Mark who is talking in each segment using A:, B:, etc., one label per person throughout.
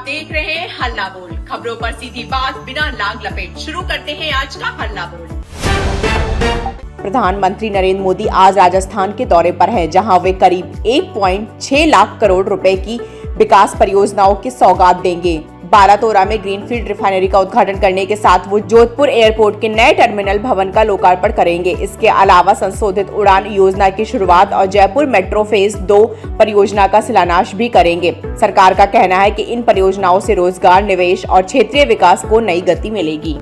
A: देख रहे हैं हल्ला बोल, खबरों पर सीधी बात बिना लाग लपेट। शुरू करते हैं आज का हल्ला बोल।
B: प्रधानमंत्री नरेंद्र मोदी आज राजस्थान के दौरे पर हैं, जहां वे करीब 1.6 लाख करोड़ रुपए की विकास परियोजनाओं की सौगात देंगे। बारातोरा में ग्रीनफील्ड रिफाइनरी का उद्घाटन करने के साथ वो जोधपुर एयरपोर्ट के नए टर्मिनल भवन का लोकार्पण करेंगे। इसके अलावा संशोधित उड़ान योजना की शुरुआत और जयपुर मेट्रो फेज 2 परियोजना का शिलान्यास भी करेंगे। सरकार का कहना है कि इन परियोजनाओं से रोजगार, निवेश और क्षेत्रीय विकास को नई गति मिलेगी।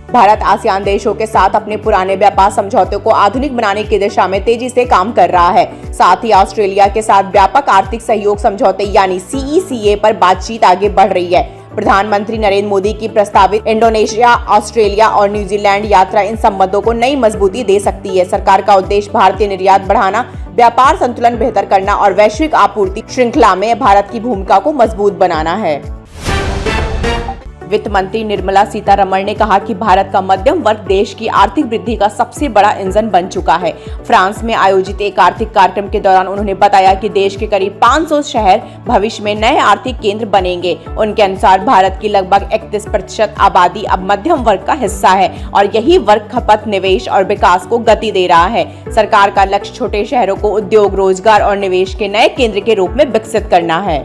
B: भारत आसियान देशों के साथ अपने पुराने व्यापार समझौते को आधुनिक बनाने की दिशा में तेजी से काम कर रहा है। साथ ही ऑस्ट्रेलिया के साथ व्यापक आर्थिक सहयोग समझौते यानी CECA पर बातचीत आगे बढ़ रही है। प्रधानमंत्री नरेंद्र मोदी की प्रस्तावित इंडोनेशिया, ऑस्ट्रेलिया और न्यूजीलैंड यात्रा इन संबंधों को नई मजबूती दे सकती है। सरकार का उद्देश्य भारतीय निर्यात बढ़ाना, व्यापार संतुलन बेहतर करना और वैश्विक आपूर्ति श्रृंखला में भारत की भूमिका को मजबूत बनाना है। वित्त मंत्री निर्मला सीतारमण ने कहा कि भारत का मध्यम वर्ग देश की आर्थिक वृद्धि का सबसे बड़ा इंजन बन चुका है। फ्रांस में आयोजित एक आर्थिक कार्यक्रम के दौरान उन्होंने बताया कि देश के करीब 500 शहर भविष्य में नए आर्थिक केंद्र बनेंगे। उनके अनुसार भारत की लगभग 31% आबादी अब मध्यम वर्ग का हिस्सा है और यही वर्ग खपत, निवेश और विकास को गति दे रहा है। सरकार का लक्ष्य छोटे शहरों को उद्योग, रोजगार और निवेश के नए केंद्र के रूप में विकसित करना है।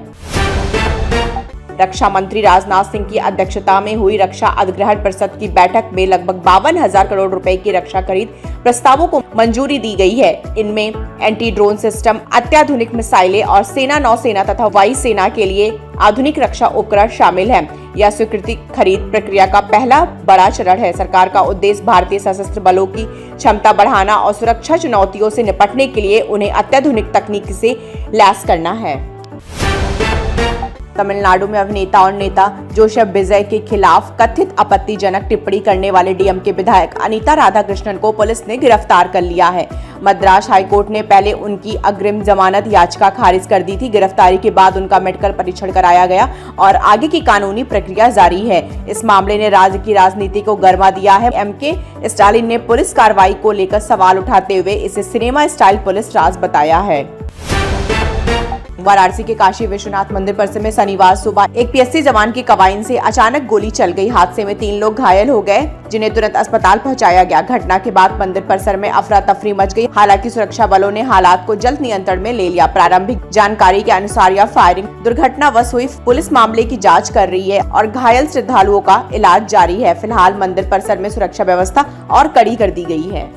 B: रक्षा मंत्री राजनाथ सिंह की अध्यक्षता में हुई रक्षा अधिग्रहण परिषद की बैठक में लगभग 52,000 करोड़ रुपए की रक्षा खरीद प्रस्तावों को मंजूरी दी गई है। इनमें एंटी ड्रोन सिस्टम, अत्याधुनिक मिसाइलें और सेना, नौसेना तथा वायु सेना के लिए आधुनिक रक्षा उपकरण शामिल हैं। यह स्वीकृति खरीद प्रक्रिया का पहला बड़ा चरण है। सरकार का उद्देश्य भारतीय सशस्त्र बलों की क्षमता बढ़ाना और सुरक्षा चुनौतियों से निपटने के लिए उन्हें अत्याधुनिक तकनीक से लैस करना है। तमिलनाडु में अभिनेता और नेता जोसेफ विजय के खिलाफ कथित आपत्तिजनक टिप्पणी करने वाले DMK विधायक अनीता राधाकृष्णन को पुलिस ने गिरफ्तार कर लिया है। मद्रास हाईकोर्ट ने पहले उनकी अग्रिम जमानत याचिका खारिज कर दी थी। गिरफ्तारी के बाद उनका मेडिकल परीक्षण कराया गया और आगे की कानूनी प्रक्रिया जारी है। इस मामले ने राज्य की राजनीति को गर्मा दिया है। MK स्टालिन ने पुलिस कार्रवाई को लेकर सवाल उठाते हुए इसे सिनेमा स्टाइल पुलिस राज बताया है। वाराणसी के काशी विश्वनाथ मंदिर परिसर में शनिवार सुबह एक PSC जवान की कवाइन से अचानक गोली चल गई। हादसे में 3 लोग घायल हो गए, जिन्हें तुरंत अस्पताल पहुंचाया गया। घटना के बाद मंदिर परिसर में अफरा तफरी मच गई। हालांकि सुरक्षा बलों ने हालात को जल्द नियंत्रण में ले लिया। प्रारंभिक जानकारी के अनुसार यह फायरिंग दुर्घटनावश हुई। पुलिस मामले की जाँच कर रही है और घायल श्रद्धालुओं का इलाज जारी है। फिलहाल मंदिर परिसर में सुरक्षा व्यवस्था और कड़ी कर दी गई है।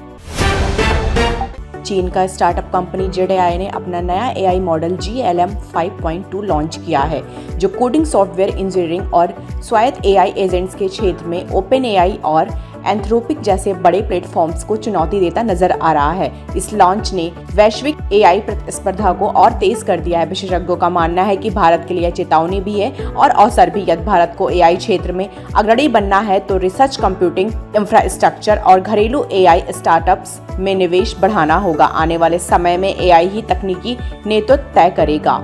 B: चीन का स्टार्टअप कंपनी ZAI ने अपना नया AI मॉडल GLM 5.2 लॉन्च किया है, जो कोडिंग, सॉफ्टवेयर इंजीनियरिंग और स्वायत्त AI एजेंट्स के क्षेत्र में OpenAI और एंथ्रोपिक जैसे बड़े प्लेटफॉर्म्स को चुनौती देता नजर आ रहा है। इस लॉन्च ने वैश्विक AI प्रतिस्पर्धा को और तेज कर दिया है। विशेषज्ञों का मानना है कि भारत के लिए चेतावनी भी है और अवसर भी। यदि भारत को AI क्षेत्र में अग्रणी बनना है तो रिसर्च, कंप्यूटिंग इंफ्रास्ट्रक्चर और घरेलू AI स्टार्टअप्स में निवेश बढ़ाना होगा। आने वाले समय में AI ही तकनीकी नेतृत्व तय करेगा।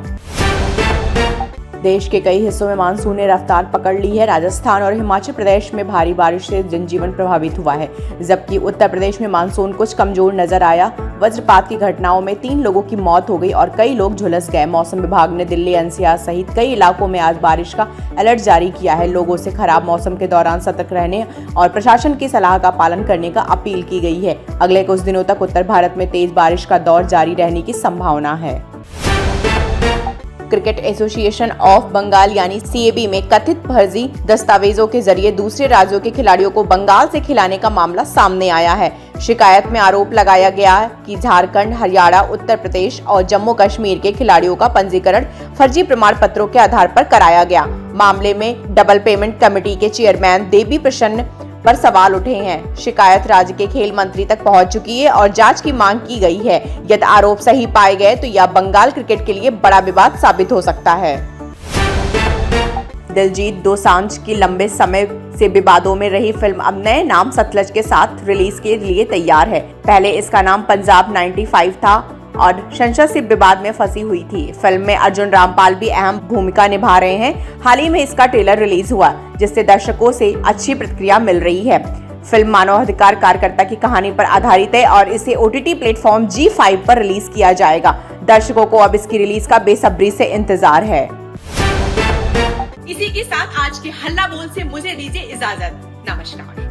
B: देश के कई हिस्सों में मानसून ने रफ्तार पकड़ ली है। राजस्थान और हिमाचल प्रदेश में भारी बारिश से जनजीवन प्रभावित हुआ है, जबकि उत्तर प्रदेश में मानसून कुछ कमजोर नजर आया। वज्रपात की घटनाओं में 3 लोगों की मौत हो गई और कई लोग झुलस गए। मौसम विभाग ने दिल्ली, NCR सहित कई इलाकों में आज बारिश का अलर्ट जारी किया है। लोगों से खराब मौसम के दौरान सतर्क रहने और प्रशासन की सलाह का पालन करने का अपील की गई है। अगले कुछ दिनों तक उत्तर भारत में तेज बारिश का दौर जारी रहने की संभावना है। क्रिकेट एसोसिएशन ऑफ बंगाल यानी CAB में कथित फर्जी दस्तावेजों के जरिए दूसरे राज्यों के खिलाड़ियों को बंगाल से खिलाने का मामला सामने आया है। शिकायत में आरोप लगाया गया कि झारखंड, हरियाणा, उत्तर प्रदेश और जम्मू कश्मीर के खिलाड़ियों का पंजीकरण फर्जी प्रमाण पत्रों के आधार पर कराया गया। मामले में डबल पेमेंट कमेटी के चेयरमैन देवी प्रसन्न पर सवाल उठे हैं। शिकायत राज्य के खेल मंत्री तक पहुंच चुकी है और जांच की मांग की गई है। यदि आरोप सही पाए गए तो यह बंगाल क्रिकेट के लिए बड़ा विवाद साबित हो सकता है। दिलजीत दोसांझ की लंबे समय से विवादों में रही फिल्म अब नए नाम सतलज के साथ रिलीज के लिए तैयार है। पहले इसका नाम पंजाब 95 था और संसद से विवाद में फंसी हुई थी। फिल्म में अर्जुन रामपाल भी अहम भूमिका निभा रहे हैं। हाल ही में इसका ट्रेलर रिलीज हुआ, जिससे दर्शकों से अच्छी प्रतिक्रिया मिल रही है। फिल्म मानवाधिकार कार्यकर्ता की कहानी पर आधारित है और इसे OTT प्लेटफॉर्म ZEE5 पर रिलीज किया जाएगा। दर्शकों को अब इसकी रिलीज का बेसब्री से इंतजार है।
A: इसी के साथ आज के हल्ला बोल से मुझे दीजिए इजाजत। नमस्कार।